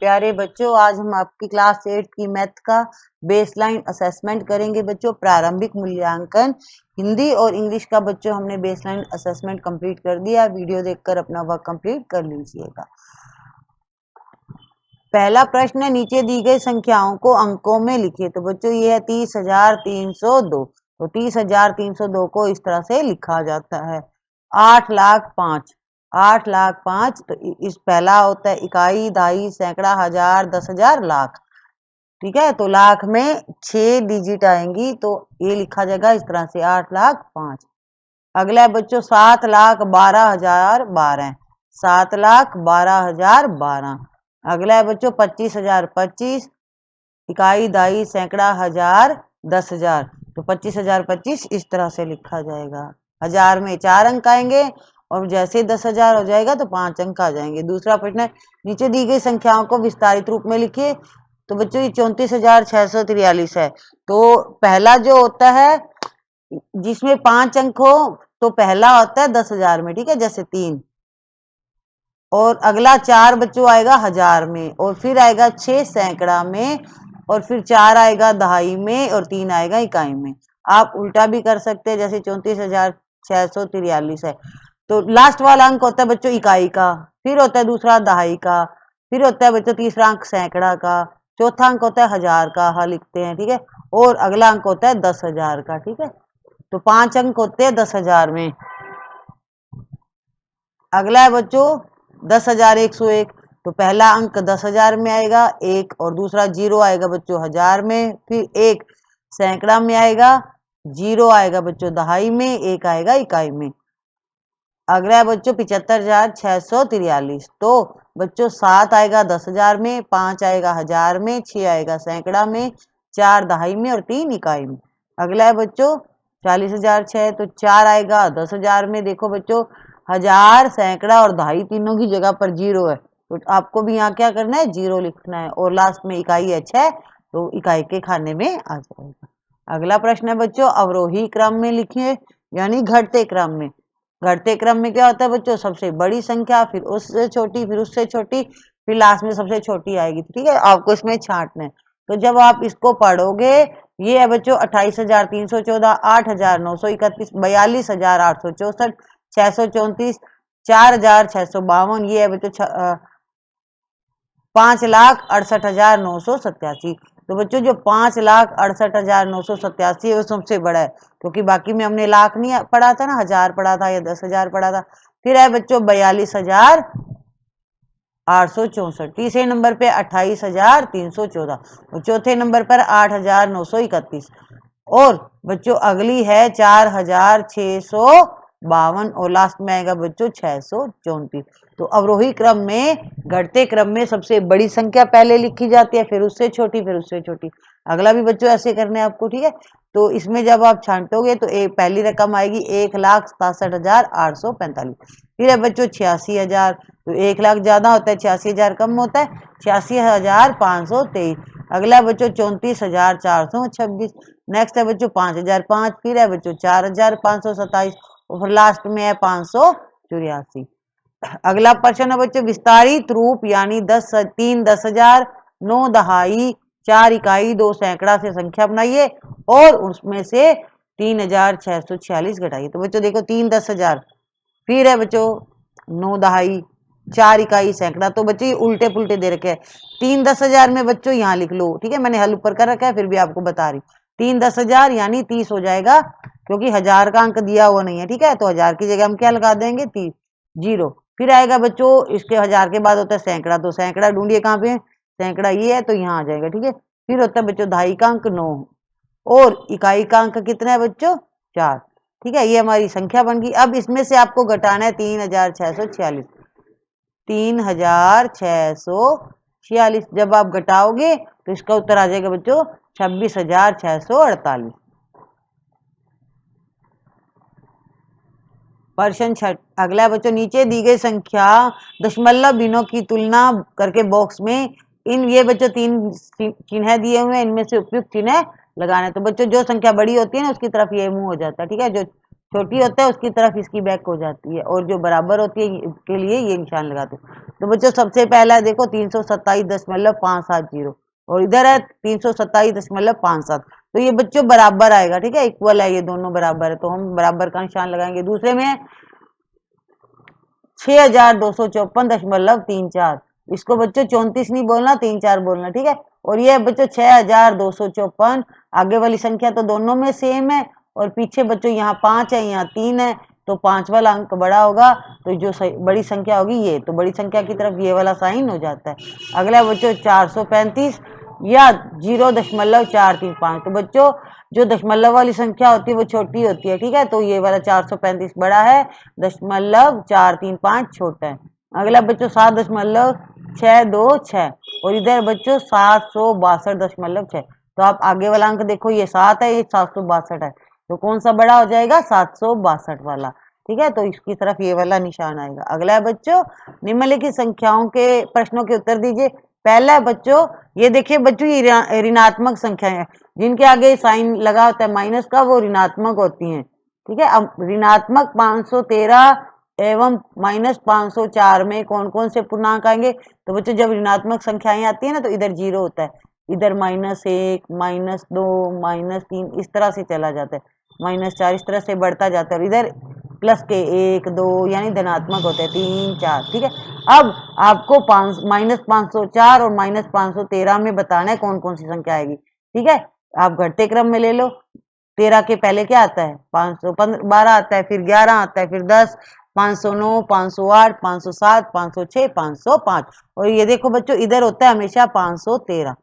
प्यारे बच्चों, आज हम आपकी क्लास 8 की मैथ का बेसलाइन असेसमेंट करेंगे। बच्चों, प्रारंभिक मूल्यांकन हिंदी और इंग्लिश का बच्चों हमने बेसलाइन असेसमेंट कंप्लीट कर दिया। वीडियो देखकर अपना वर्क कंप्लीट कर लीजिएगा। पहला प्रश्न है, नीचे दी गई संख्याओं को अंकों में लिखिए। तो बच्चों ये है 30,302। तो 30,302 को इस तरह से लिखा जाता है 8,05,000। 8,05,000 तो इस पहला होता है इकाई, दहाई, सैकड़ा, हजार, 10,000, लाख। ठीक है, तो लाख में 6 डिजिट आएंगी तो ये लिखा जाएगा इस तरह से 8,05,000। अगला है बच्चों 7,12,012। 7,12,012। अगला है बच्चों 25,025। इकाई, दहाई, सैकड़ा, हजार, 10,000। तो 25,025 इस तरह से लिखा जाएगा। हजार में 4 अंक आएंगे और जैसे 10,000 हो जाएगा तो 5 अंक आ जाएंगे। दूसरा प्रश्न है, नीचे दी गई संख्याओं को विस्तारित रूप में लिखिए। तो बच्चों ये 34,643 है। तो पहला जो होता है जिसमें 5 अंक हो तो पहला होता है 10,000 में। ठीक है, जैसे 3। और अगला 4 बच्चों आएगा हजार में, और फिर आएगा 6 सैकड़ा में, और फिर 4 आएगा दहाई में, और 3 आएगा इकाई में। आप उल्टा भी कर सकते हैं, जैसे 34,643 है तो लास्ट वाला अंक होता है बच्चों इकाई का, फिर होता है दूसरा दहाई का, फिर होता है बच्चों तीसरा अंक सैकड़ा का, चौथा अंक होता है हजार का। हाँ लिखते हैं, ठीक है। और अगला अंक होता है 10,000 का। ठीक है, तो 5 अंक होते हैं 10,000 में। अगला है बच्चों 10,101। तो पहला अंक 10,000 में आएगा 1, और दूसरा 0 आएगा बच्चों हजार में, फिर 1 सैकड़ा में आएगा, 0 आएगा बच्चों दहाई में, 1 आएगा इकाई में। अगला है बच्चों 75,643। तो बच्चों 7 आएगा 10,000 में, 5 आएगा हजार में, 6 आएगा सैकड़ा में, 4 दहाई में, और 3 इकाई में। अगला है बच्चों 40,006। तो 4 आएगा 10,000 में। देखो बच्चों हजार, सैकड़ा और दहाई तीनों की जगह पर 0 है, तो आपको भी यहाँ क्या करना है, 0 लिखना है। और लास्ट में इकाई है 6, तो इकाई के खाने में आ जाएगा। अगला प्रश्न है बच्चों अवरोही क्रम में लिखिए, यानी घटते क्रम में। घटते क्रम में क्या होता है बच्चों, सबसे बड़ी संख्या, फिर उससे छोटी, फिर उससे छोटी, फिर लास्ट में सबसे छोटी आएगी। ठीक है, आपको इसमें छांटना है। तो जब आप इसको पढ़ोगे, ये है बच्चों 28,314, 8,931, 42,864, 634, 4,652। ये है बच्चों 5,68,987। तो बच्चों जो 5,68,987 है वो सबसे बड़ा है, क्योंकि बाकी में हमने लाख नहीं पढ़ा था ना, हजार पढ़ा था या 10,000 पढ़ा था। फिर है बच्चों 42,864। तीसरे नंबर पे 28,314, और चौथे नंबर पर 8,931। और बच्चों अगली है 4,652, और लास्ट में आएगा बच्चों 634। तो अवरोही क्रम में, घटते क्रम में सबसे बड़ी संख्या पहले लिखी जाती है, फिर उससे छोटी, फिर उससे छोटी। अगला भी बच्चों ऐसे करने हैं आपको। ठीक है, तो इसमें जब आप छांटोगे तो एक पहली रकम आएगी 1,67,845। फिर है बच्चों 86,000। तो 1 लाख ज्यादा होता है, 86,000 कम होता है, 86,523। अगला बच्चों 34,426। नेक्स्ट है बच्चों 5,005। फिर है बच्चों 4,527, और फिर लास्ट में है 584। अगला प्रश्न है बच्चों विस्तारित रूप, यानी 3 10,000, 9 दहाई, 4 इकाई, 2 सैकड़ा से संख्या बनाइए, और उसमें से 3,646 घटाइए। तो बच्चों देखो 3 10,000, फिर है बच्चों 9 दहाई, 4 इकाई, सैकड़ा। तो बच्चों ये उल्टे पुल्टे दे रखे हैं। 3 10,000 में बच्चों यहाँ लिख लो। ठीक है, मैंने हल ऊपर कर रखा है, फिर भी आपको बता रही। 3 10,000 यानी 30 हो जाएगा, क्योंकि हजार का अंक दिया हुआ नहीं है। ठीक है, तो हजार की जगह हम क्या लगा देंगे, 30, 0। फिर आएगा बच्चों इसके हजार के बाद होता है सैकड़ा। तो सैकड़ा ढूंढिए कहाँ पे, सैकड़ा ये है, तो यहाँ आ जाएगा। ठीक है, फिर होता है बच्चों दहाई का अंक 9, और इकाई का अंक कितना है बच्चों, 4। ठीक है, ये हमारी संख्या बन गई। अब इसमें से आपको घटाना है 3,646। 3,646 जब आप घटाओगे तो इसका उत्तर आ जाएगा बच्चों 26,648। प्रश्न 6 अगला बच्चों नीचे दी गई संख्या दशमलव बिनों की तुलना करके बॉक्स में इन ये बच्चों 3 चिन्ह दिए हुए हैं, इनमें से उपयुक्त चिन्ह लगाना है। तो बच्चों जो संख्या बड़ी होती है ना उसकी तरफ ये मुंह हो जाता है। ठीक है, जो छोटी होता है उसकी तरफ इसकी बैक हो जाती है, और जो बराबर होती है के लिए ये निशान लगाते हैं। तो बच्चों सबसे पहला देखो 327.570 और इधर है 327.57, तो ये बच्चों बराबर आएगा, ठीक है, इक्वल है, ये दोनों बराबर है, तो हम बराबर का निशान लगाएंगे। दूसरे में 6254.34, इसको बच्चों 34 नहीं बोलना, 34 बोलना, ठीक है। और ये बच्चों 6254, आगे वाली संख्या तो दोनों में सेम है, और पीछे बच्चों यहाँ 5 है, यहाँ 3 है, तो 5 वाला अंक बड़ा होगा, तो जो बड़ी संख्या होगी ये, तो बड़ी संख्या की तरफ ये वाला साइन हो जाता है। अगला बच्चों 435 या 0.435, तो बच्चों जो दशमलव वाली संख्या होती है वो छोटी होती है, ठीक है, तो ये वाला 435 बड़ा है, 0.435 छोटा है। अगला बच्चों 7.626 और इधर बच्चों 762.6, तो आप आगे वाला अंक देखो, ये 7 है, ये 762 है, तो कौन सा बड़ा हो जाएगा, 762 वाला, ठीक है, तो इसकी तरफ ये वाला निशान आएगा। अगला है बच्चों निम्नलिखित संख्याओं के प्रश्नों के उत्तर दीजिए। पहला है बच्चों, ये देखिए बच्चों, ये ऋणात्मक संख्याएं हैं, जिनके आगे साइन लगा होता है माइनस का, वो ऋणात्मक होती हैं, ठीक है। अब ऋणात्मक 513 एवं -504 में कौन कौन से पूर्णांक आएंगे, तो बच्चों जब ऋणात्मक संख्याएं आती है ना, तो इधर 0 होता है, इधर -1 -2 -3 इस तरह से चला जाता है, -4 इस तरह से बढ़ता जाता है, और इधर प्लस के 1 2 यानी धनात्मक होते हैं 3 4, ठीक है। अब आपको -504 और -513 में बताना है कौन कौन सी संख्या आएगी, ठीक है। आप घटते क्रम में ले लो, 13 के पहले क्या आता है, 512 आता है, फिर 11 आता है, फिर 10, 509 508 507 506 505, और ये देखो बच्चों इधर होता है हमेशा 513,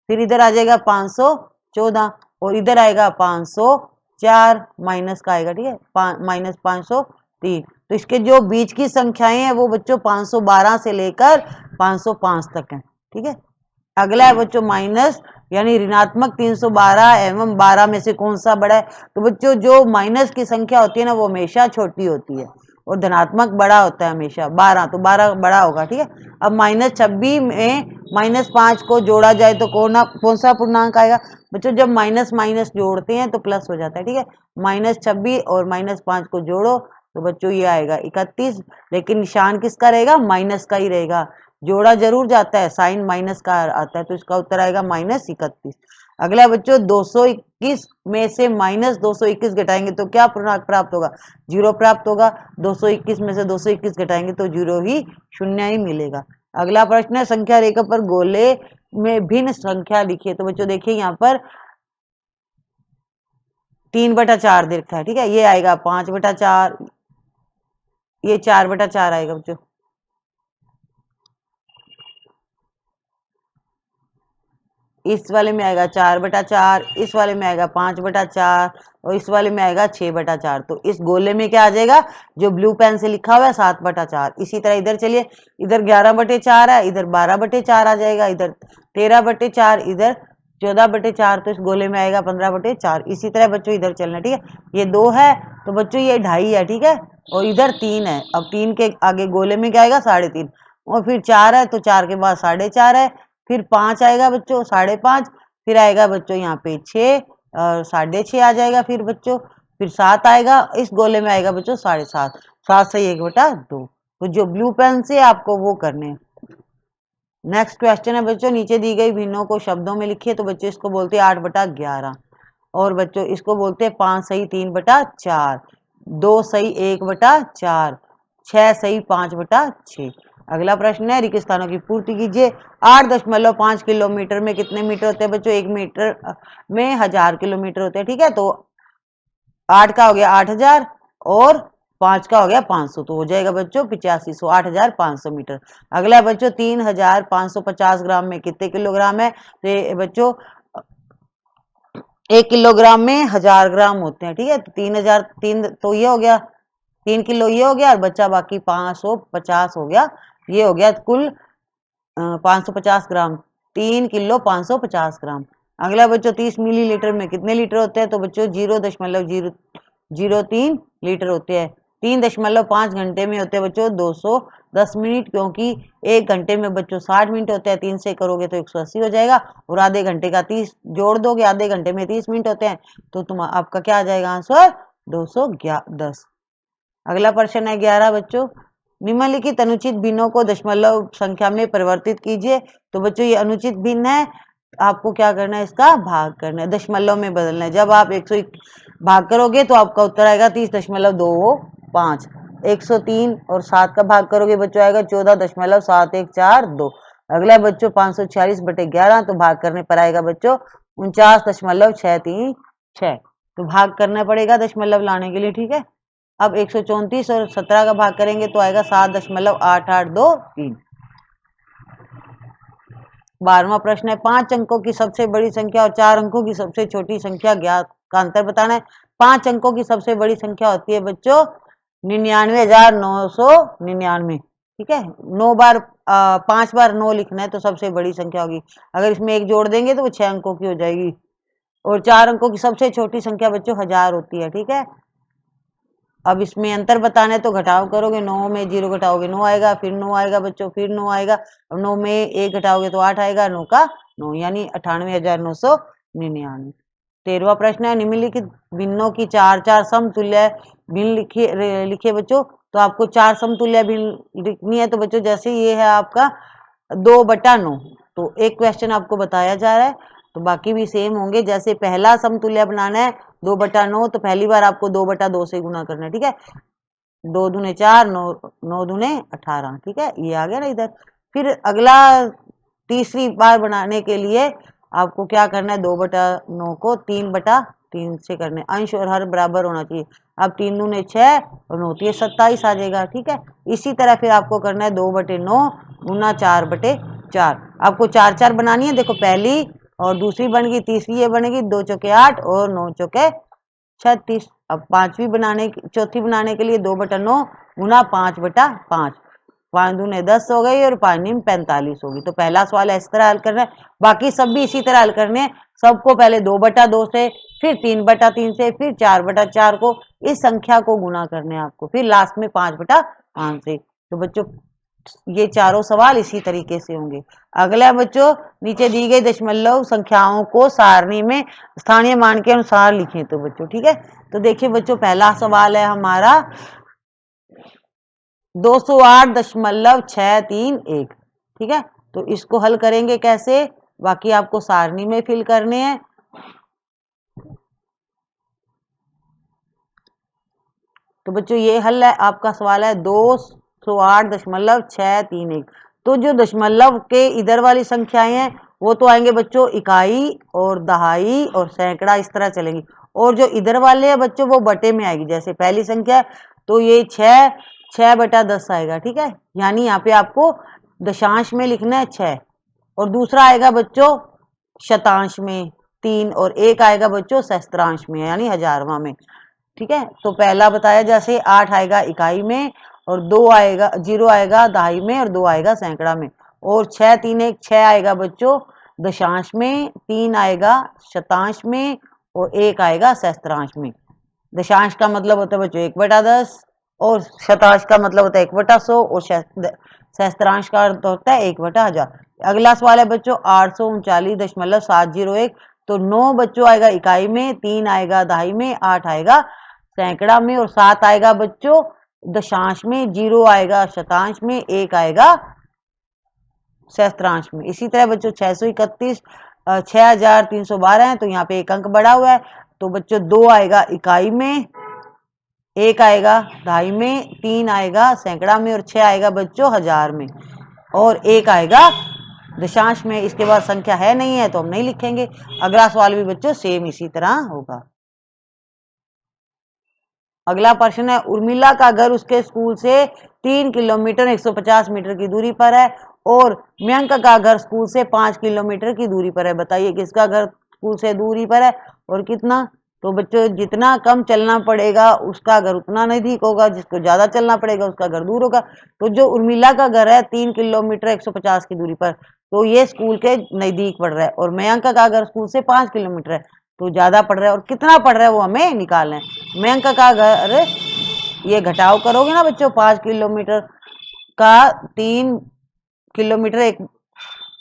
फिर इधर आ जाएगा 514, और इधर आएगा 504 माइनस का आएगा, ठीक है, -503, तो इसके जो बीच की संख्याएं हैं वो बच्चों 512 से लेकर 505 तक है, ठीक है। अगला है बच्चों माइनस यानी ऋणात्मक 312 एवं 12 में से कौन सा बड़ा है, तो बच्चों जो माइनस की संख्या होती है ना वो हमेशा छोटी होती है, और धनात्मक बड़ा होता है हमेशा, 12, तो 12 बड़ा होगा, ठीक है। अब -26 में -5 को जोड़ा जाए तो कौन सा पूर्णांक आएगा, बच्चों जब माइनस माइनस जोड़ते हैं तो प्लस हो जाता है, ठीक है। -26 और -5 को जोड़ो तो बच्चों ये आएगा 31, लेकिन निशान किसका रहेगा, माइनस का ही रहेगा, जोड़ा जरूर जाता है, साइन माइनस का आता है, तो इसका उत्तर आएगा -31। अगला बच्चों 221 में से -221 घटाएंगे तो क्या पूर्णांक प्राप्त होगा, 0 प्राप्त होगा, 221 में से 221 घटाएंगे तो 0 ही, शून्य ही मिलेगा। अगला प्रश्न है संख्या रेखा पर गोले में भिन्न संख्या लिखिए, तो बच्चों देखिए यहाँ पर 3/4 दिखता है, ठीक है, ये आएगा 5/4, ये 4/4 आएगा बच्चों, इस वाले में आएगा 4/4, इस वाले में आएगा 5/4 और इस वाले में आएगा 6/4, तो इस गोले में क्या आ जाएगा, जो ब्लू पेन से लिखा हुआ है 7/4। इसी तरह इधर चलिए, इधर 11/4 है, इधर 12/4 आ जाएगा, इधर 13/4, इधर 14/4, तो इस गोले में आएगा 15/4। इसी तरह बच्चों इधर चलना, ठीक है, ये 2 है तो बच्चों ये 2.5 है, ठीक है, और इधर 3 है, अब 3 के आगे गोले में क्या आएगा 3.5, और फिर 4 है तो 4 के बाद 4.5 है, फिर 5 आएगा बच्चों 5.5, फिर आएगा बच्चों यहाँ पे 6 और 6.5 आ जाएगा, फिर बच्चों फिर 7 आएगा, इस गोले में आएगा बच्चों 7.5, 7 से 1/2, तो जो ब्लू पेन से आपको वो करने हैं। नेक्स्ट क्वेश्चन है बच्चों, नीचे दी गई भिन्नों को शब्दों में लिखिए, तो बच्चों इसको बोलते हैं 8/11, और बच्चों इसको बोलते हैं 5 सही 3/4, 2 सही 1/4, 6 सही 5/6। अगला प्रश्न है रिक्त स्थानों की पूर्ति कीजिए। 8.5 किलोमीटर में कितने मीटर होते हैं बच्चों, 1 मीटर में 1000 किलोमीटर होते हैं, ठीक है, तो 8 का हो गया 8000 और 5 का हो गया 500, तो हो जाएगा बच्चों 8500, 8500 मीटर। अगला है बच्चों 3550 ग्राम में कितने किलोग्राम है, तो ये बच्चों 1 किलोग्राम में 1000 ग्राम होते हैं, ठीक है, तो 3003, तो ये हो गया 3 किलो ये हो गया, और बच्चा बाकी 550 हो गया, ये हो गया कुल 550 ग्राम, 3 किलो 550 ग्राम। अगला बच्चों 30 मिलीलीटर में कितने लीटर होते हैं, तो बच्चों 0.003 लीटर होते हैं। 3.5 घंटे में होते हैं बच्चों 210 मिनट, क्योंकि 1 घंटे में बच्चों 60 मिनट होते हैं, 3 से करोगे तो 180 हो जाएगा, और आधे घंटे का 30 जोड़ दोगे, आधे घंटे में 30 मिनट होते हैं, तो तुम आपका क्या आ जाएगा आंसर 210। अगला प्रश्न है 11 बच्चों, निम्नलिखित अनुचित भिन्नों को दशमलव संख्या में परिवर्तित कीजिए। तो बच्चों ये अनुचित भिन्न है, आपको क्या करना है, इसका भाग करना है, दशमलव में बदलना है। जब आप 100 भाग करोगे तो आपका उत्तर आएगा 30.25। 103 और 7 का भाग करोगे बच्चों आएगा 14.7142। अगला बच्चों 546/11, तो भाग करने पर आएगा बच्चों 49.636। तो भाग करना पड़ेगा दशमलव लाने के लिए, ठीक है। अब 134 और 17 का भाग करेंगे तो आएगा 7.8823। 12वां प्रश्न है, 5 अंकों की सबसे बड़ी संख्या और 4 अंकों की सबसे छोटी संख्या ज्ञात का अंतर बताना है। 5 अंकों की सबसे बड़ी संख्या होती है बच्चों 99,999, ठीक है। 9 बार 5 बार 9 लिखना है तो सबसे बड़ी संख्या होगी। अगर इसमें 1 जोड़ देंगे तो वो 6 अंकों की हो जाएगी। और 4 अंकों की सबसे छोटी संख्या बच्चों 1000 होती है, ठीक है। अब इसमें अंतर बताना है तो घटाव करोगे, 9 में 0 घटाओगे 9 आएगा, फिर 9 आएगा बच्चों, फिर 9 आएगा। अब 9 में 1 घटाओगे तो 8 आएगा, 9 का 9 यानी 98,999। 13वां प्रश्न है, निम्नलिखित भिन्नों की 4 समतुल्य भिन्न लिखे बच्चों। तो आपको 4 समतुल्य भिन्न लिखनी है। तो बच्चों जैसे ये है आपका 2/9, तो एक क्वेश्चन आपको बताया जा रहा है, तो बाकी भी सेम होंगे। जैसे पहला समतुल्य बनाना है 2/9, तो पहली बार आपको 2/2 से गुना करना है, ठीक है। 2 दूने 4, 9 दूने 18, ठीक है। ये आ गया ना इधर। फिर अगला तीसरी बार बनाने के लिए आपको क्या करना है, 2/9 को 3/3 से करने, अंश और हर बराबर होना चाहिए। अब 3 दूने 6 और 9 3 27 आ जाएगा, ठीक है। इसी तरह फिर आपको करना है 2/9 गुना 4/4। आपको 4 बनानी है। देखो पहली और दूसरी बन गई, तीसरी ये बनेगी 2 चौके 8 और 9 चौके 36। अब चौथी बनाने के लिए 2/9 गुना 5/5। 5 दूने 10 हो गई और 5 नीम 45 होगी। तो पहला सवाल इस तरह हल करना है, बाकी सब भी इसी तरह हल करने हैं। सबको पहले 2/2 से, फिर 3/3 से, फिर 4/4 को, इस संख्या को गुना करने हैं आपको, फिर लास्ट में 5/5 से। तो बच्चों ये चारों सवाल इसी तरीके से होंगे। अगला बच्चों, नीचे दी गई दशमलव संख्याओं को सारणी में स्थानीय मान के अनुसार लिखें। तो बच्चों ठीक है, तो देखिए बच्चों पहला सवाल है हमारा 208.631, ठीक है। तो इसको हल करेंगे कैसे, बाकी आपको सारणी में फिल करने हैं। तो बच्चों ये हल है, आपका सवाल है 208.631। तो जो दशमलव के इधर वाली संख्याएं हैं वो तो आएंगे बच्चों इकाई और दहाई और सैकड़ा, इस तरह चलेंगी। और जो इधर वाले हैं बच्चों वो बटे में आएगी। जैसे पहली संख्या तो ये 6/10 आएगा, ठीक है। यानी यहाँ पे आपको दशांश में लिखना है 6, और दूसरा आएगा बच्चों शतांश में 3, और एक आएगा बच्चों सहस्त्रांश में यानी हजारवां में, ठीक है। तो पहला बताया जैसे 8 आएगा इकाई में, और 0 आएगा दहाई में, और 2 आएगा सैकड़ा में। और 6 3 1 6 आएगा बच्चों दशांश में, 3 आएगा शतांश में, और 1 आएगा सहस्त्रांश में। दशांश का मतलब होता है बच्चों 1/10, और शतांश का मतलब होता है 1/100, और सहस्त्रांश का अर्थ होता है 1/1000। अगला सवाल है बच्चों 839.701। तो 9 बच्चों आएगा इकाई में, 3 आएगा दहाई में, 8 आएगा सैकड़ा में, और 7 आएगा बच्चों दशांश में, 0 आएगा शतांश में, 1 आएगा सहस्त्रांश में। इसी तरह बच्चों 631 6312 है, तो यहाँ पे एक अंक बढ़ा हुआ है। तो बच्चों 2 आएगा इकाई में, 1 आएगा दहाई में, 3 आएगा सैकड़ा में, और 6 आएगा बच्चों हजार में, और 1 आएगा दशांश में। इसके बाद संख्या है नहीं है तो हम नहीं लिखेंगे। अगला सवाल भी बच्चों सेम इसी तरह होगा। अगला प्रश्न है, उर्मिला का घर उसके स्कूल से 3 किलोमीटर 150 मीटर की दूरी पर है, और मयंक का घर स्कूल से 5 किलोमीटर की दूरी पर है। बताइए किसका घर स्कूल से दूरी पर है और कितना। तो बच्चों जितना कम चलना पड़ेगा उसका घर उतना नजदीक होगा, जिसको ज्यादा चलना पड़ेगा उसका घर दूर होगा। तो जो उर्मिला का घर है 3 किलोमीटर 150 की दूरी पर, तो ये स्कूल के नजदीक पड़ रहा है। और मयंक का घर स्कूल से 5 किलोमीटर है, तो ज्यादा पड़ रहा है। और कितना पड़ रहा है वो हमें निकालना है। मयंक का घर, ये घटाव करोगे ना बच्चों 5 किलोमीटर का 3 किलोमीटर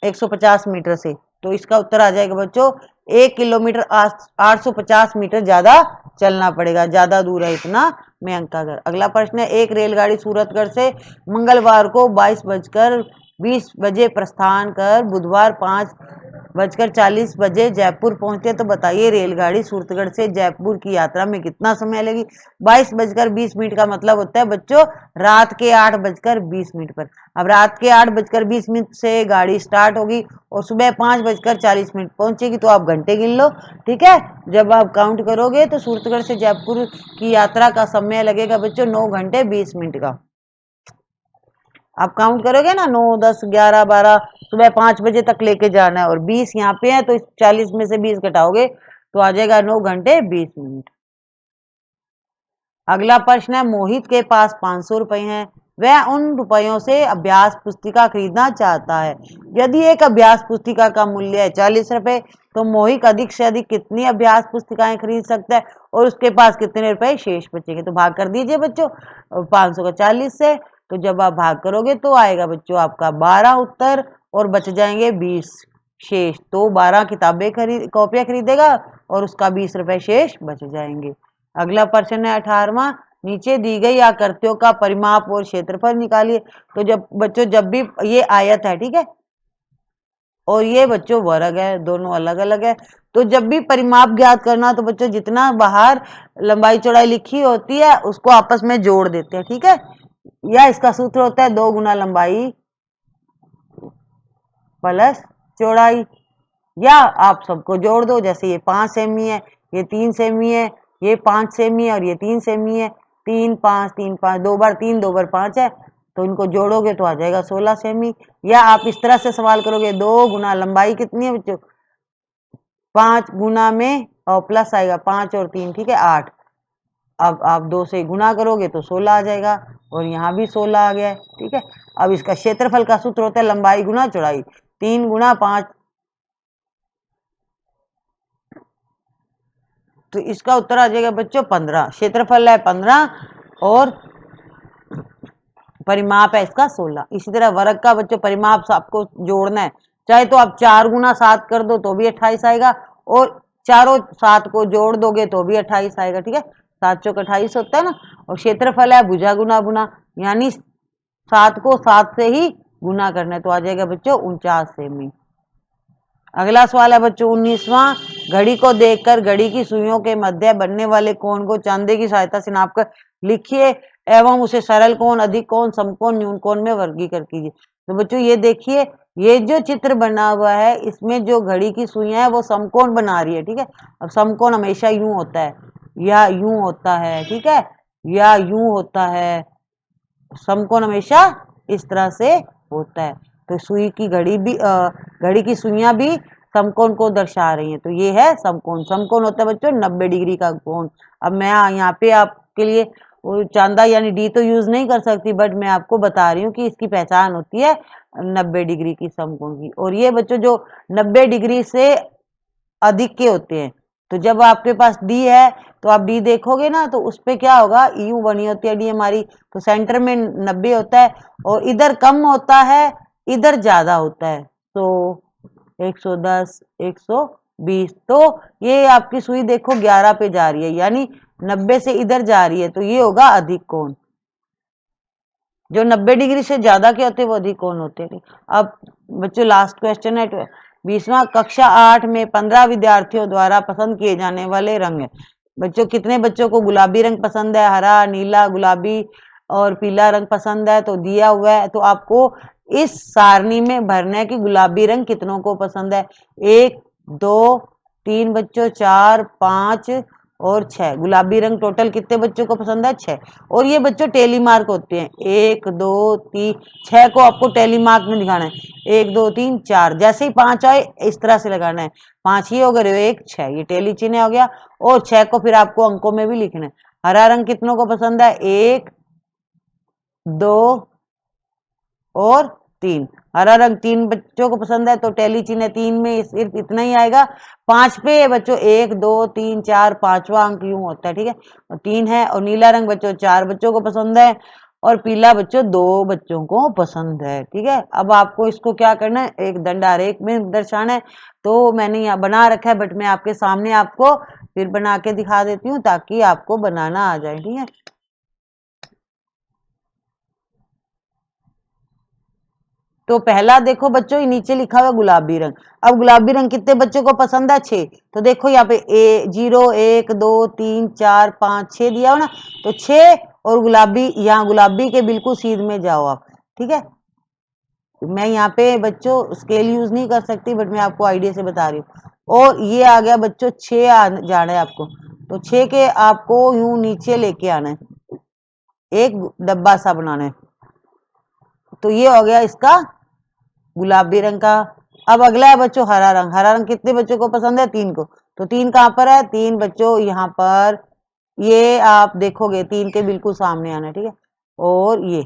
150 मीटर से, तो इसका उत्तर आ जाएगा बच्चों 1 किलोमीटर 850 मीटर ज्यादा चलना पड़ेगा, ज्यादा दूर है इतना में अंकागढ़। अगला प्रश्न है, एक रेलगाड़ी सूरतगढ़ से मंगलवार को 22:20 बजे प्रस्थान कर बुधवार 5:40 बजे जयपुर पहुंचे, तो बताइए रेलगाड़ी सूरतगढ़ से जयपुर की यात्रा में कितना समय लगी। 22:20 का मतलब होता है बच्चों रात के 8:20 पर। अब रात के 8:20 से गाड़ी स्टार्ट होगी और सुबह 5:40 पहुंचेगी, तो आप घंटे गिन लो। ठीक है, जब आप काउंट करोगे तो सूरतगढ़ से जयपुर की यात्रा का समय लगेगा बच्चों 9 घंटे 20 मिनट का। आप काउंट करोगे ना, 9, 10, 11, 12, सुबह 5 बजे तक लेके जाना है और 20 यहाँ पे है, तो इस 40 में से 20 घटाओगे तो आ जाएगा 9 घंटे 20 मिनट। अगला प्रश्न है, मोहित के पास 500 रुपए हैं, वह उन रुपयों से अभ्यास पुस्तिका खरीदना चाहता है। यदि एक अभ्यास पुस्तिका का मूल्य है 40 रुपए, तो मोहित अधिक से अधिक कितनी अभ्यास पुस्तिकाएं खरीद सकता है और उसके पास कितने रुपए शेष बचेंगे। तो भाग कर दीजिए बच्चों 500 का 40 से, तो जब आप भाग करोगे तो आएगा बच्चों आपका 12 उत्तर और बच जाएंगे 20 शेष। तो 12 किताबें कॉपियां खरीदेगा और उसका 20 रुपए शेष बच जाएंगे। अगला प्रश्न है 18वां, नीचे दी गई आकृतियों का परिमाप और क्षेत्रफल निकालिए। तो जब बच्चों जब भी ये आयत है, ठीक है, और ये बच्चों वर्ग है, दोनों अलग अलग है, तो जब भी परिमाप ज्ञात करना तो बच्चों जितना बाहर लंबाई चौड़ाई लिखी होती है उसको आपस में जोड़ देते हैं। ठीक है, या इसका सूत्र होता है 2 गुना लंबाई प्लस चौड़ाई, या आप सबको जोड़ दो, जैसे ये 5 सेमी है, ये 3 सेमी है, ये 5 सेमी है और ये 3 सेमी है। 3, 5, 3, 5, 2 बार 3, 2 बार 5 है, तो इनको जोड़ोगे तो आ जाएगा 16 सेमी। या आप इस तरह से सवाल करोगे 2 गुना लंबाई कितनी है बच्चों, 5 गुना में और प्लस आएगा 5 और 3, ठीक है 8। अब आप 2 से गुना करोगे तो 16 आ जाएगा और यहाँ भी 16 आ गया है। ठीक है, अब इसका क्षेत्रफल का सूत्र होता है लंबाई गुना चौड़ाई, 3 गुना 5, तो इसका उत्तर आ जाएगा बच्चों 15। क्षेत्रफल है 15 और परिमाप है इसका 16। इसी तरह वर्ग का बच्चों परिमाप आपको जोड़ना है, चाहे तो आप 4 गुना 7 कर दो तो भी 28 आएगा और चारों 7 को जोड़ दोगे तो भी 28 आएगा। ठीक है, 7 चौक 28 होता है ना। और क्षेत्रफल है भुजा गुना गुना, यानी 7 को 7 से ही गुना करना है, तो आ जाएगा बच्चों 49 सेमी। अगला सवाल है बच्चों 19वां, घड़ी को देखकर घड़ी की सुइयों के मध्य बनने वाले कोण को चांदे की सहायता से नापकर लिखिए एवं उसे सरल कोण, अधिक कोण, समकोण, न्यून कोण में वर्गीकृत कीजिए। तो बच्चों ये देखिए, ये जो चित्र बना हुआ है इसमें जो घड़ी की सुइयां है वो समकोण बना रही है। ठीक है, अब समकोण हमेशा यूं होता है या यूं होता है, ठीक है, या यूं होता है, समकोण हमेशा इस तरह से होता है। तो सुई की घड़ी की सुइयां भी समकोण को दर्शा रही हैं, तो ये है समकोण। समकोण होता है बच्चों 90 डिग्री का कोण। अब मैं यहाँ पे आपके लिए वो चांदा यानी डी तो यूज नहीं कर सकती, बट मैं आपको बता रही हूँ कि इसकी पहचान होती है 90 डिग्री की समकोण की। और ये बच्चों जो 90 डिग्री से अधिक के होते हैं, तो जब आपके पास डी है तो आप डी देखोगे ना तो उस पे क्या होगा, यू बनी होती है डी हमारी, तो सेंटर में 90 होता है और इधर कम होता है इधर ज्यादा होता है, तो 110, 120, तो ये आपकी सुई देखो 11 पे जा रही है, यानी 90 से इधर जा रही है, तो ये होगा अधिक कोण। जो 90 डिग्री से ज्यादा के होते हैं वो अधिक कोण होते हैं। अब बच्चों लास्ट क्वेश्चन है 20वां, कक्षा 8 में 15 विद्यार्थियों द्वारा पसंद किए जाने वाले रंग है। बच्चों कितने बच्चों को गुलाबी रंग पसंद है, हरा, नीला, गुलाबी और पीला रंग पसंद है, तो दिया हुआ है, तो आपको इस सारणी में भरना है कि गुलाबी रंग कितनों को पसंद है। 1, 2, 3 बच्चों, 4, 5 और 6। गुलाबी रंग टोटल कितने बच्चों को पसंद है, 6। और ये बच्चों टेली मार्क होते हैं, 1, 2, 3, 6 को आपको टेली मार्क में दिखाना है, 1, 2, 3, 4, जैसे ही 5 आए इस तरह से लगाना है, 5 ही हो गए, 1, 6, ये टेली चिन्ह हो गया। और 6 को फिर आपको अंकों में भी लिखना है। हरा रंग कितनों को पसंद है, 1, 2 और 3। हरा रंग 3 बच्चों को पसंद है, तो टेली चिन्ह 3 में सिर्फ इतना ही आएगा। 5 पे बच्चों 1, 2, 3, 4, 5वां अंक यूं होता है, ठीक है, और 3 है। और नीला रंग बच्चों 4 बच्चों को पसंद है और पीला बच्चों 2 बच्चों को पसंद है। ठीक है, अब आपको इसको क्या करना है, एक दंड आरेख में दर्शाना है। तो मैंने यहाँ बना रखा है, बट मैं आपके सामने आपको फिर बना के दिखा देती हूँ ताकि आपको बनाना आ जाए। ठीक है, तो पहला देखो बच्चों, ये नीचे लिखा हुआ गुलाबी रंग। अब गुलाबी रंग कितने बच्चों को पसंद है? 6। तो देखो यहाँ पे 0 1 2 3 4 5 6 दिया हो ना, तो 6 और गुलाबी, यहाँ गुलाबी के बिल्कुल सीध में जाओ आप। ठीक है, मैं यहाँ पे बच्चों स्केल यूज नहीं कर सकती, बट मैं आपको आइडिया से बता रही हूँ। और ये आ गया बच्चों 6 जाना है आपको, तो 6 के आपको यूं नीचे लेके आना है, एक डब्बा सा बनाना है। तो ये हो गया इसका गुलाबी रंग का। अब अगला है बच्चों हरा रंग। हरा रंग कितने बच्चों को पसंद है? 3 को। तो 3 कहाँ पर है? 3 बच्चों यहाँ पर, ये आप देखोगे 3 के बिल्कुल सामने आना है। ठीक है, और ये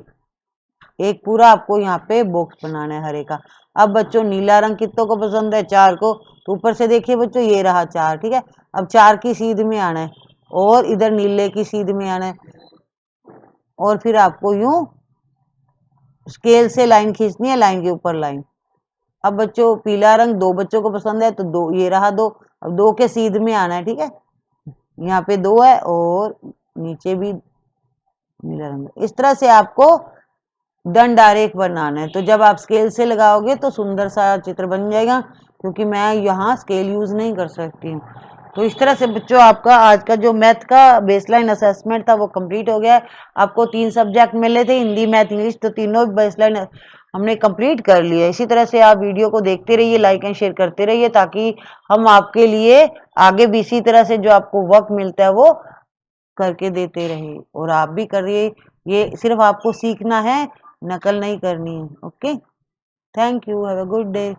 एक पूरा आपको यहाँ पे बॉक्स बनाना है हरे का। अब बच्चों नीला रंग कितनों को पसंद है? 4 को। तो ऊपर से देखिए बच्चों, ये रहा 4। ठीक है, अब 4 की सीध में आना है और इधर नीले की सीध में आना है, और फिर आपको यूं स्केल से लाइन खींचनी है, लाइन के ऊपर लाइन। अब बच्चों पीला रंग 2 बच्चों को पसंद है, तो 2, ये रहा 2। अब 2 के सीध में आना है। ठीक है, यहाँ पे 2 है और नीचे भी नीला रंग। इस तरह से आपको डन डायरेक्ट बनाना है। तो जब आप स्केल से लगाओगे तो सुंदर सा चित्र बन जाएगा, क्योंकि मैं यहाँ स्केल यूज नहीं कर सकती हूँ। तो इस तरह से बच्चों आपका आज का जो मैथ का बेसलाइन असेसमेंट था वो कंप्लीट हो गया है। आपको 3 सब्जेक्ट मिले थे, हिंदी मैथ इंग्लिश, तो तीनों बेसलाइन हमने कंप्लीट कर लिया। इसी तरह से आप वीडियो को देखते रहिए, लाइक एंड शेयर करते रहिए, ताकि हम आपके लिए आगे भी इसी तरह से जो आपको वर्क मिलता है वो करके देते रहे, और आप भी करिए। ये सिर्फ आपको सीखना है, नकल नहीं करनी है। Okay, thank you, have a good day.